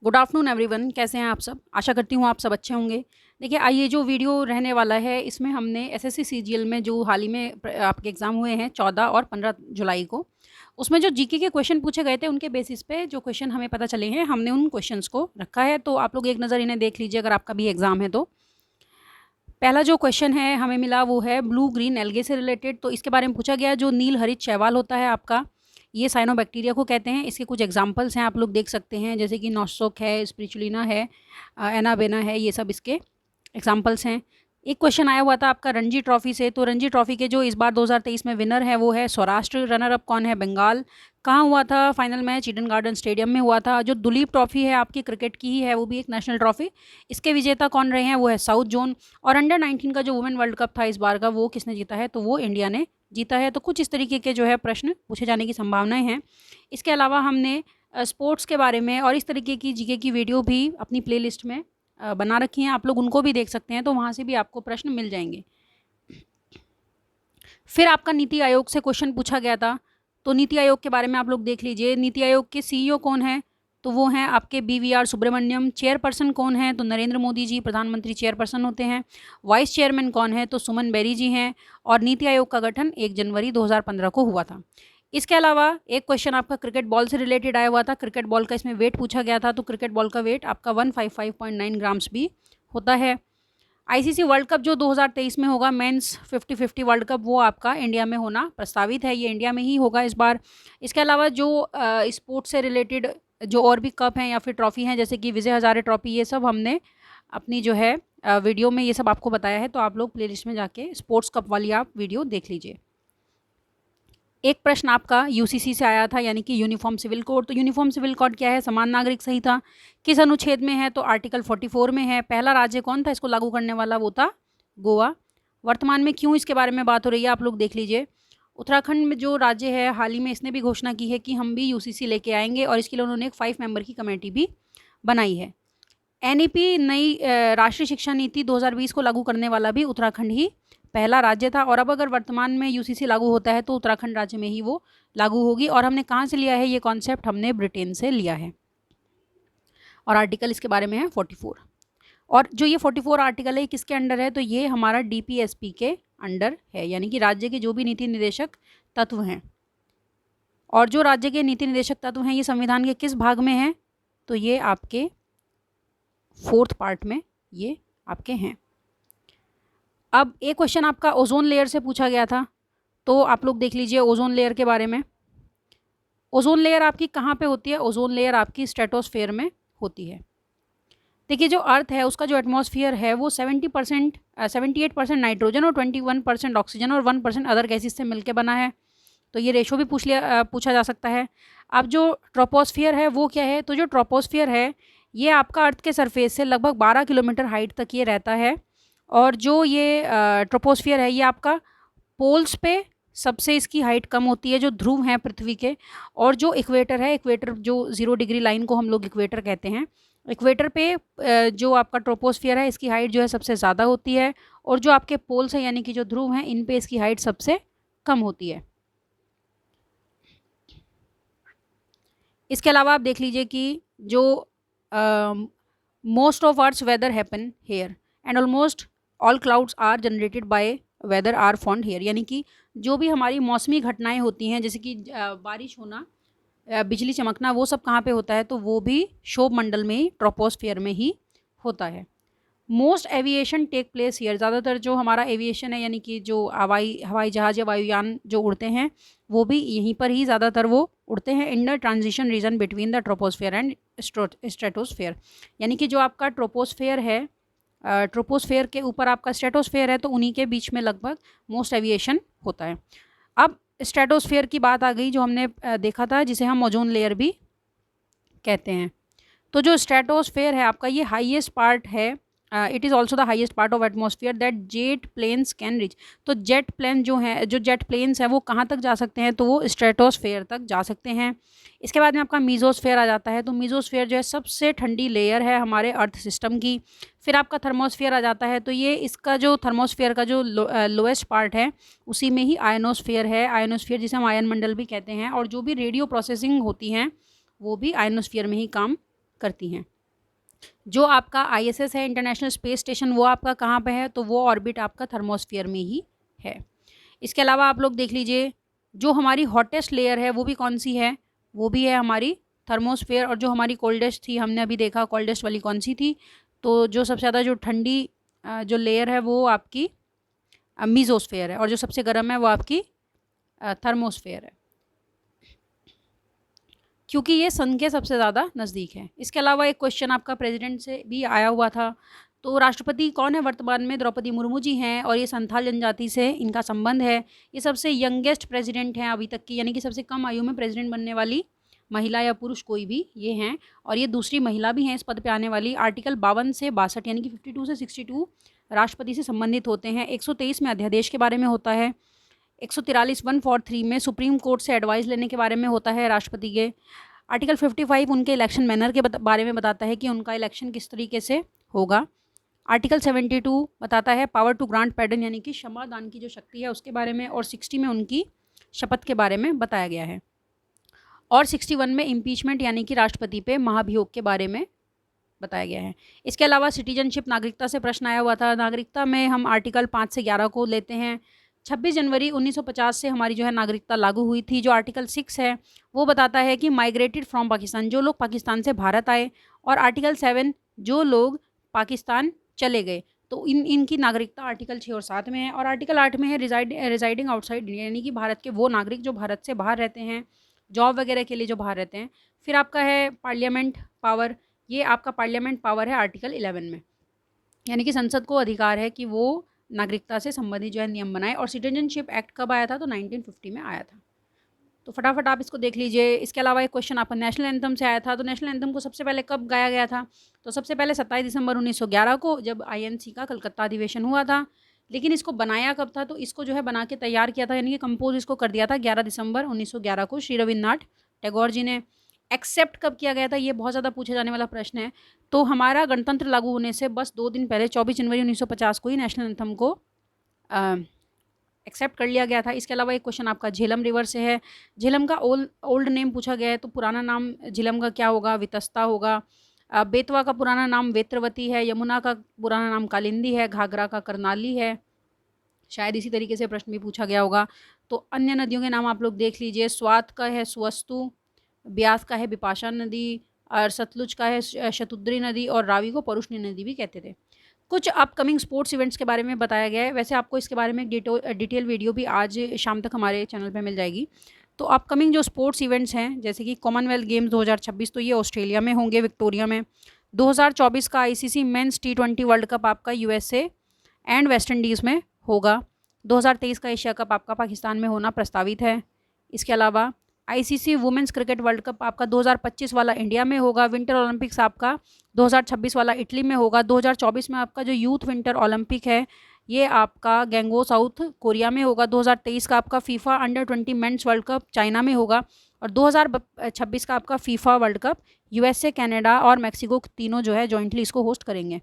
Good afternoon everyone, कैसे हैं आप सब। आशा करती हूँ आप सब अच्छे होंगे। देखिए, ये जो वीडियो रहने वाला है इसमें हमने एसएससी सीजीएल में जो हाल ही में आपके एग्ज़ाम हुए हैं 14 और 15 जुलाई को, उसमें जो जीके के क्वेश्चन पूछे गए थे उनके बेसिस पे जो क्वेश्चन हमें पता चले हैं हमने उन क्वेश्चंस को रखा है। तो आप लोग एक नज़र इन्हें देख लीजिए अगर आपका भी एग्ज़ाम है तो। पहला जो क्वेश्चन है हमें मिला वो है ब्लू ग्रीन एल्गे से रिलेटेड। तो इसके बारे में पूछा गया जो नील हरित शैवाल होता है आपका, ये साइनोबैक्टीरिया को कहते हैं। इसके कुछ एग्जांपल्स हैं, आप लोग देख सकते हैं, जैसे कि नॉस्सोक है, स्पिरिचुलिना है, एनाबेना है, ये सब इसके एग्जांपल्स हैं। एक क्वेश्चन आया हुआ था आपका रणजी ट्रॉफी से। तो रणजी ट्रॉफी के जो इस बार 2023 में विनर है वो है सौराष्ट्र। रनर अप कौन है? बंगाल। कहाँ हुआ था final match? Eden garden stadium में हुआ था। जो दुलीप ट्रॉफी है आपकी क्रिकेट की ही है, वो भी एक नेशनल ट्रॉफी, इसके विजेता कौन रहे हैं? वो है साउथ जोन। और अंडर 19 का जो वुमेन वर्ल्ड कप था इस बार का, वो किसने जीता है? तो वो इंडिया ने जीता है। तो कुछ इस तरीके के जो है प्रश्न पूछे जाने की संभावनाएं हैं। इसके अलावा हमने स्पोर्ट्स के बारे में और इस तरीके की जीके की वीडियो भी अपनी प्लेलिस्ट में बना रखी हैं, आप लोग उनको भी देख सकते हैं, तो वहाँ से भी आपको प्रश्न मिल जाएंगे। फिर आपका नीति आयोग से क्वेश्चन पूछा गया था। तो नीति आयोग के बारे में आप लोग देख लीजिए। नीति आयोग के सीईओ कौन है? तो वो हैं आपके BVR सुब्रमण्यम। चेयरपर्सन कौन है? तो नरेंद्र मोदी जी, प्रधानमंत्री चेयरपर्सन होते हैं। वाइस चेयरमैन कौन है? तो सुमन बेरी जी हैं। और नीति आयोग का गठन 1 जनवरी 2015 को हुआ था। इसके अलावा एक क्वेश्चन आपका क्रिकेट बॉल से रिलेटेड आया हुआ था। क्रिकेट बॉल का इसमें वेट पूछा गया था। तो क्रिकेट बॉल का वेट आपका 155.9 ग्राम्स भी होता है। आईसीसी वर्ल्ड कप जो 2023 में होगा, मेंस 50-50 वर्ल्ड कप, वो आपका इंडिया में होना प्रस्तावित है। ये इंडिया में ही होगा इस बार। इसके अलावा जो स्पोर्ट्स से रिलेटेड जो और भी कप हैं या फिर ट्रॉफी हैं, जैसे कि विजय हजारे ट्रॉफी, ये सब हमने अपनी जो है वीडियो में ये सब आपको बताया है। तो आप लोग प्लेलिस्ट में जाके स्पोर्ट्स कप वाली आप वीडियो देख लीजिए। एक प्रश्न आपका यूसीसी से आया था, यानी कि यूनिफॉर्म सिविल कोड। तो यूनिफॉर्म सिविल कोड क्या है? समान नागरिक संहिता किस अनुच्छेद में है? तो आर्टिकल 44 में है। पहला राज्य कौन था इसको लागू करने वाला? वो था गोवा। वर्तमान में क्यों इसके बारे में बात हो रही है आप लोग देख लीजिए। उत्तराखंड में जो राज्य है, हाल ही में इसने भी घोषणा की है कि हम भी यूसीसी लेके आएंगे, और इसके लिए उन्होंने एक 5 मेंबर की कमेटी भी बनाई है। एनईपी नई राष्ट्रीय शिक्षा नीति 2020 को लागू करने वाला भी उत्तराखंड ही पहला राज्य था। और अब अगर वर्तमान में यूसीसी लागू होता है तो उत्तराखंड राज्य में ही वो लागू होगी। और हमने कहाँ से लिया है ये कॉन्सेप्ट? हमने ब्रिटेन से लिया है। और आर्टिकल इसके बारे में है 44। और जो ये 44 आर्टिकल है किसके अंडर है? तो ये हमारा DPSP के अंडर है, यानी कि राज्य के जो भी नीति निर्देशक तत्व हैं। और जो राज्य के नीति निर्देशक तत्व हैं ये संविधान के किस भाग में हैं? तो ये आपके 4th पार्ट में ये आपके हैं। अब एक क्वेश्चन आपका ओजोन लेयर से पूछा गया था। तो आप लोग देख लीजिए ओजोन लेयर के बारे में। ओजोन लेयर आपकी कहाँ पे होती है? ओजोन लेयर आपकी स्ट्रेटोस्फेयर में होती है। देखिए, जो अर्थ है उसका जो एटमॉस्फेयर है वो 78% नाइट्रोजन और 21% ऑक्सीजन और 1% अदर गैसेस से मिलकर बना है। तो ये रेशो भी पूछा जा सकता है। अब जो ट्रोपोस्फियर है वो क्या है? तो जो ट्रोपोस्फियर है ये आपका अर्थ के सरफेस से लगभग 12 किलोमीटर हाइट तक ये रहता है। और जो ये ट्रोपोस्फियर है ये आपका पोल्स पे सबसे इसकी हाइट कम होती है, जो ध्रुव हैं पृथ्वी के। और जो इक्वेटर है, इक्वेटर जो 0 डिग्री लाइन को हम लोग इक्वेटर कहते हैं, इक्वेटर पे जो आपका ट्रोपोस्फियर है इसकी हाइट जो है सबसे ज़्यादा होती है। और जो आपके पोल्स हैं यानी कि जो ध्रुव हैं, इन पे इसकी हाइट सबसे कम होती है। इसके अलावा आप देख लीजिए कि जो most of earth weather happen here and almost all clouds are generated by weather are found here, यानी कि जो भी हमारी मौसमी घटनाएं होती हैं, जैसे कि बारिश होना, बिजली चमकना, वो सब कहाँ पे होता है? तो वो भी क्षोभ मंडल में ही, ट्रोपोस्फियर में ही होता है। Most aviation take place here, ज़्यादातर जो हमारा एविएशन है यानी कि जो हवाई जहाज़ या वायुयान जो उड़ते हैं वो भी यहीं पर ही ज़्यादातर वो उड़ते हैं। In the transition region between the troposphere and stratosphere, यानी कि जो आपका ट्रोपोस्फियर है, ट्रोपोस्फियर के ऊपर आपका स्ट्रेटोस्फियर है, तो उन्हीं के बीच में लगभग मोस्ट एविएशन होता है। अब स्ट्रेटोस्फियर की बात आ गई, जो हमने देखा था, जिसे हम ओजोन लेयर भी कहते हैं। तो जो स्ट्रेटोस्फियर है आपका, ये हाईएस्ट पार्ट है। It is also the highest part of atmosphere that jet planes can reach. तो जेट प्लेन जो है, जो जेट प्लेन्स हैं वो कहाँ तक जा सकते हैं? तो वो स्ट्रेटोस्फेयर तक जा सकते हैं। इसके बाद में आपका मीजोस्फेयर आ जाता है। तो मीजोस्फेयर जो है सबसे ठंडी लेयर है हमारे अर्थ सिस्टम की। फिर आपका थर्मोस्फेयर आ जाता है। तो ये इसका जो थर्मोस्फेयर का जो लोएस्ट पार्ट है उसी में ही आयनोस्फेयर है। आयनोस्फेयर जिसे हम आयन मंडल भी कहते हैं। और जो भी रेडियो प्रोसेसिंग होती हैं वो भी आयनोस्फेयर में ही काम करती हैं। जो आपका ISS है, इंटरनेशनल स्पेस स्टेशन, वो आपका कहाँ पे है, तो वो ऑर्बिट आपका थर्मोस्फीयर में ही है। इसके अलावा आप लोग देख लीजिए, जो हमारी हॉटेस्ट लेयर है वो भी कौन सी है, वो भी है हमारी थर्मोस्फीयर। और जो हमारी कोल्डेस्ट थी, हमने अभी देखा कोल्डेस्ट वाली कौन सी थी, तो जो सबसे ज़्यादा जो ठंडी जो लेयर है वो आपकी मीजोस्फीयर है, और जो सबसे गर्म है वो आपकी थर्मोस्फीयर है, क्योंकि ये सन के सबसे ज़्यादा नज़दीक है। इसके अलावा एक क्वेश्चन आपका प्रेसिडेंट से भी आया हुआ था, तो राष्ट्रपति कौन है वर्तमान में, द्रौपदी मुर्मू जी हैं, और ये संथाल जनजाति से इनका संबंध है। ये सबसे यंगेस्ट प्रेसिडेंट हैं अभी तक की, यानी कि सबसे कम आयु में प्रेसिडेंट बनने वाली महिला या पुरुष कोई भी ये हैं, और ये दूसरी महिला भी हैं इस पद पे आने वाली। आर्टिकल 52 से 62 यानी कि 52 से 62 राष्ट्रपति से संबंधित होते हैं। 123 में अध्यादेश के बारे में होता है। 143 143 में सुप्रीम कोर्ट से एडवाइस लेने के बारे में होता है राष्ट्रपति के। आर्टिकल 55 उनके इलेक्शन मैनर के बारे में बताता है कि उनका इलेक्शन किस तरीके से होगा। आर्टिकल 72 बताता है पावर टू ग्रांट पैडन यानी कि क्षमा दान की जो शक्ति है उसके बारे में, और 60 में उनकी शपथ के बारे में बताया गया है। और 61 में इम्पीचमेंट यानी कि राष्ट्रपति पे महाभियोग के बारे में बताया गया है। इसके अलावा सिटीजनशिप, नागरिकता से प्रश्न आया हुआ था। नागरिकता में हम आर्टिकल 5 से 11 को लेते हैं। 26 जनवरी 1950 से हमारी जो है नागरिकता लागू हुई थी। जो आर्टिकल 6 है वो बताता है कि माइग्रेटेड फ्रॉम पाकिस्तान, जो लोग पाकिस्तान से भारत आए। और आर्टिकल 7 जो लोग पाकिस्तान चले गए, तो इनकी नागरिकता आर्टिकल 6 और 7 में है। और आर्टिकल 8 में है रिजाइडिंग आउटसाइड इंडिया, यानी कि भारत के वो नागरिक जो भारत से बाहर रहते हैं, जॉब वगैरह के लिए जो बाहर रहते हैं। फिर आपका है पार्लियामेंट पावर, ये आपका पार्लियामेंट पावर है आर्टिकल 11 में, यानी कि संसद को अधिकार है कि वो नागरिकता से संबंधित जो है नियम बनाए। और सिटीजनशिप एक्ट कब आया था, तो 1950 में आया था। तो फटाफट आप इसको देख लीजिए। इसके अलावा एक क्वेश्चन आपका नेशनल एंथम से आया था, तो नेशनल एंथम को सबसे पहले कब गाया गया था, तो सबसे पहले 27 दिसंबर 1911 को, जब INC का कलकत्ता अधिवेशन हुआ था। लेकिन इसको बनाया कब था, तो इसको जो है बना के तैयार किया था, यानी कि कंपोज इसको कर दिया था 11 दिसंबर 1911 को श्री रविन्द्रनाथ टैगोर जी ने। एक्सेप्ट कब किया गया था, ये बहुत ज़्यादा पूछा जाने वाला प्रश्न है। तो हमारा गणतंत्र लागू होने से बस 2 दिन पहले 24 जनवरी 1950 को ही नेशनल एंथम को एक्सेप्ट कर लिया गया था। इसके अलावा एक क्वेश्चन आपका झेलम रिवर से है। झेलम का ओल्ड नेम पूछा गया है, तो पुराना नाम झेलम का क्या होगा, वितस्ता होगा। बेतवा का पुराना नाम वेत्रवती है। यमुना का पुराना नाम कालिंदी है। घाघरा का करनाली है। शायद इसी तरीके से प्रश्न भी पूछा गया होगा। तो अन्य नदियों के नाम आप लोग देख लीजिए। स्वात का है सुवस्तु, ब्यास का है बिपाशा नदी, और सतलुज का है शतुद्री नदी, और रावी को परुष्णी नदी भी कहते थे। कुछ अपकमिंग स्पोर्ट्स इवेंट्स के बारे में बताया गया है। वैसे आपको इसके बारे में डिटेल वीडियो भी आज शाम तक हमारे चैनल पे मिल जाएगी। तो अपकमिंग जो स्पोर्ट्स इवेंट्स हैं, जैसे कि कॉमनवेल्थ गेम्स 2026, तो ये ऑस्ट्रेलिया में होंगे, विक्टोरिया में। 2024 का ICC men's T20 world cup आपका USA एंड वेस्ट इंडीज़ में होगा। 2023 का एशिया कप आपका पाकिस्तान में होना प्रस्तावित है। इसके अलावा ICC women's cricket world cup आपका 2025 वाला इंडिया में होगा। विंटर ओलंपिक्स आपका 2026 वाला इटली में होगा। 2024 में आपका जो यूथ विंटर ओलंपिक है ये आपका गैंगो साउथ कोरिया में होगा। 2023 का आपका FIFA under twenty men's world cup China में होगा। और 2026 का आपका FIFA world cup USA, Canada और मैक्सिको तीनों जो है जॉइंटली इसको होस्ट करेंगे।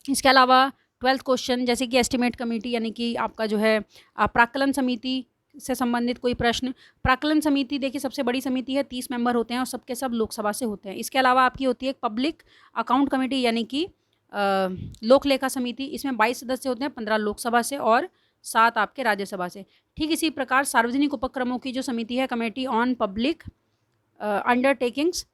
इसके अलावा 12th क्वेश्चन, जैसे कि एस्टिमेट कमेटी यानी कि आपका जो है प्राक्कलन समिति से संबंधित कोई प्रश्न। प्राक्कलन समिति देखिए सबसे बड़ी समिति है, 30 मेंबर होते हैं और सबके सब लोकसभा से होते हैं। इसके अलावा आपकी होती है एक पब्लिक अकाउंट कमेटी यानी कि लोक लेखा समिति। इसमें 22 सदस्य होते हैं, 15 लोकसभा से और 7 आपके राज्यसभा से। ठीक इसी प्रकार सार्वजनिक उपक्रमों की जो समिति है, कमेटी ऑन पब्लिक अंडरटेकिंग्स,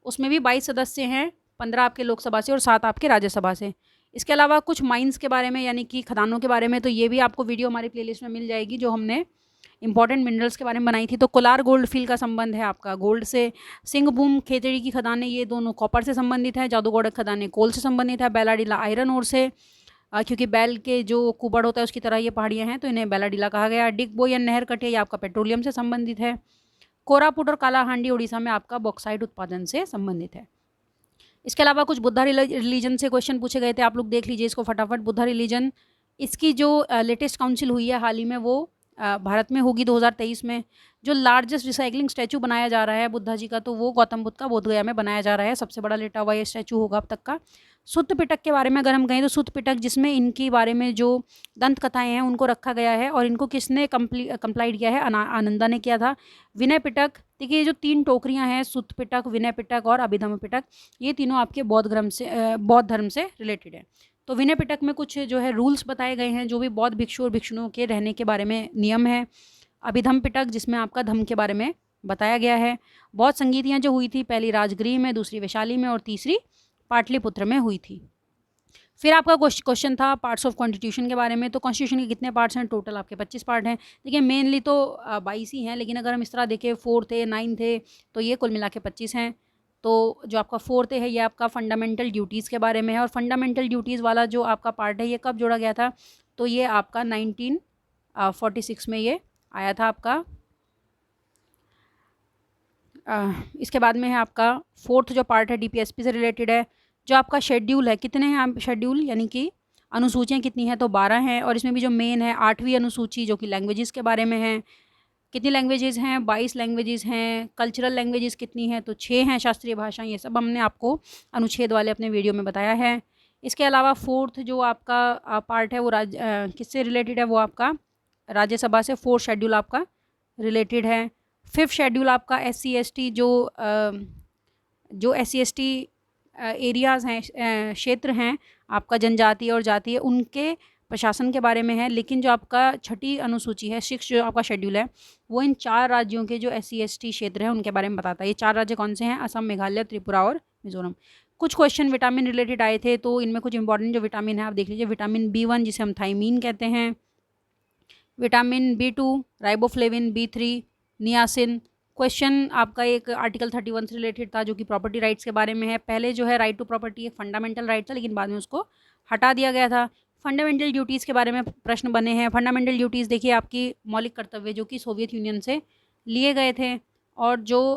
उसमें भी 22 सदस्य हैं, 15 आपके लोकसभा से और 7 आपके राज्यसभा से। इसके अलावा कुछ माइंस के बारे में यानी कि खदानों के बारे में, तो ये भी आपको वीडियो हमारी प्लेलिस्ट में मिल जाएगी जो हमने इंपॉर्टेंट मिनरल्स के बारे में बनाई थी। तो कोलार गोल्ड फील्ड का संबंध है आपका गोल्ड से। सिंहभूम खेतड़ी की खदानें ये दोनों कॉपर से संबंधित हैं। जादूगौड़ खदानें कोल से संबंधित है। बेलाडीला आयरन ओर से, क्योंकि बैल के जो कुबड़ होता है उसकी तरह ये पहाड़ियाँ हैं तो इन्हें बेलाडीला कहा गया। डिगबोयन नहर कटे ये आपका पेट्रोलियम से संबंधित है। कोरापुट और कालाहांडी उड़ीसा में आपका बॉक्साइट उत्पादन से संबंधित है। इसके अलावा कुछ बुद्धा रिलीजन से क्वेश्चन पूछे गए थे, आप लोग देख लीजिए इसको फटाफट। बुद्धा रिलीजन, इसकी जो लेटेस्ट काउंसिल हुई है हाल ही में, वो भारत में होगी 2023 में। जो लार्जेस्ट रिसाइकलिंग स्टैचू बनाया जा रहा है बुद्धा जी का, तो वो गौतम बुद्ध का बोधगया में बनाया जा रहा है। सबसे बड़ा लेटा हुआ ये स्टैचू होगा अब तक का। सुत्त पिटक के बारे में अगर हम कहें तो सुत्त पिटक, जिसमें इनके बारे में जो दंत कथाएं हैं उनको रखा गया है, और इनको किसने कंप्लाइड किया है? आनंदा ने किया था। विनय पिटक, देखिए ये जो 3 टोकरियां हैं, सुत्त पिटक, विनय पिटक और अभिधम्म पिटक, ये तीनों आपके बौद्ध धर्म से रिलेटेड है। तो विनय पिटक में कुछ जो है रूल्स बताए गए हैं, जो भी बौद्ध भिक्षु और भिक्षुणियों के रहने के बारे में नियम है। अभिधम्म पिटक जिसमें आपका धम्म के बारे में बताया गया है। बौद्ध संगीतियाँ जो हुई थी, पहली राजगृह में, दूसरी वैशाली में और तीसरी पाटलिपुत्र में हुई थी। फिर आपका क्वेश्चन था पार्ट्स ऑफ कॉन्स्टिट्यूशन के बारे में। तो कॉन्स्टिट्यूशन के कितने पार्ट्स हैं? टोटल आपके 25 पार्ट हैं। देखिए मेनली तो 22 ही हैं, लेकिन अगर हम इस तरह देखें 4 थे, 9 थे, तो ये कुल मिला के 25 हैं। तो जो आपका 4th है ये आपका फंडामेंटल ड्यूटीज़ के बारे में है, और फंडामेंटल ड्यूटीज़ वाला जो आपका पार्ट है ये कब जोड़ा गया था? तो ये आपका 1946 में ये आया था आपका। इसके बाद में है आपका 4th जो पार्ट है DPSP से रिलेटेड है। जो आपका शेड्यूल है, कितने हैं शेड्यूल, यानी कि अनुसूचियाँ कितनी हैं? तो 12 हैं। और इसमें भी जो मेन है 8वीं अनुसूची जो कि लैंग्वेजेस के बारे में है। कितनी लैंग्वेजेस हैं? 22 लैंग्वेजेस हैं। कल्चरल लैंग्वेजेस कितनी हैं? तो 6 हैं। शास्त्रीय भाषाएं, ये सब हमने आपको अनुच्छेद वाले अपने वीडियो में बताया है। इसके अलावा 4th जो आपका पार्ट है वो किससे रिलेटेड है? वो आपका राज्यसभा से 4th शेड्यूल आपका रिलेटेड है। 5th शेड्यूल आपका SC ST जो SC ST एरियाज़ हैं, क्षेत्र हैं आपका जनजातीय और जातीय, उनके प्रशासन के बारे में है। लेकिन जो आपका 6ठी अनुसूची है, 6th जो आपका शेड्यूल है, वो इन 4 राज्यों के जो SC ST क्षेत्र हैं उनके बारे में बताता है। ये 4 राज्य कौन से हैं? असम, मेघालय, त्रिपुरा और मिजोरम। कुछ क्वेश्चन विटामिन रिलेटेड आए थे, तो इनमें कुछ इंपॉर्टेंट जो विटामिन है आप देख लीजिए। विटामिन B1 जिसे हम थाइमीन कहते हैं, vitamin B2 riboflavin, B3 niacin. Question आपका एक आर्टिकल 31 से रिलेटेड था जो कि प्रॉपर्टी राइट्स के बारे में है। पहले जो है राइट टू प्रॉपर्टी एक फंडामेंटल राइट था, लेकिन बाद में उसको हटा दिया गया था। फंडामेंटल ड्यूटीज़ के बारे में प्रश्न बने हैं। फंडामेंटल ड्यूटीज़ देखिए आपकी मौलिक कर्तव्य जो कि सोवियत यूनियन से लिए गए थे, और जो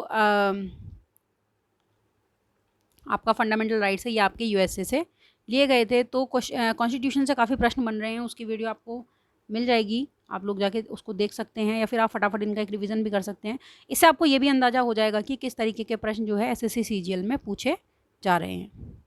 आपका फंडामेंटल राइट्स है ये आपके USA से लिए गए थे। तो कॉन्स्टिट्यूशन से काफ़ी प्रश्न बन रहे हैं, उसकी वीडियो आपको मिल जाएगी, आप लोग जाके उसको देख सकते हैं, या फिर आप फटाफट इनका एक रिवीजन भी कर सकते हैं। इससे आपको ये भी अंदाज़ा हो जाएगा कि किस तरीके के प्रश्न जो है SSC CGL में पूछे जा रहे हैं।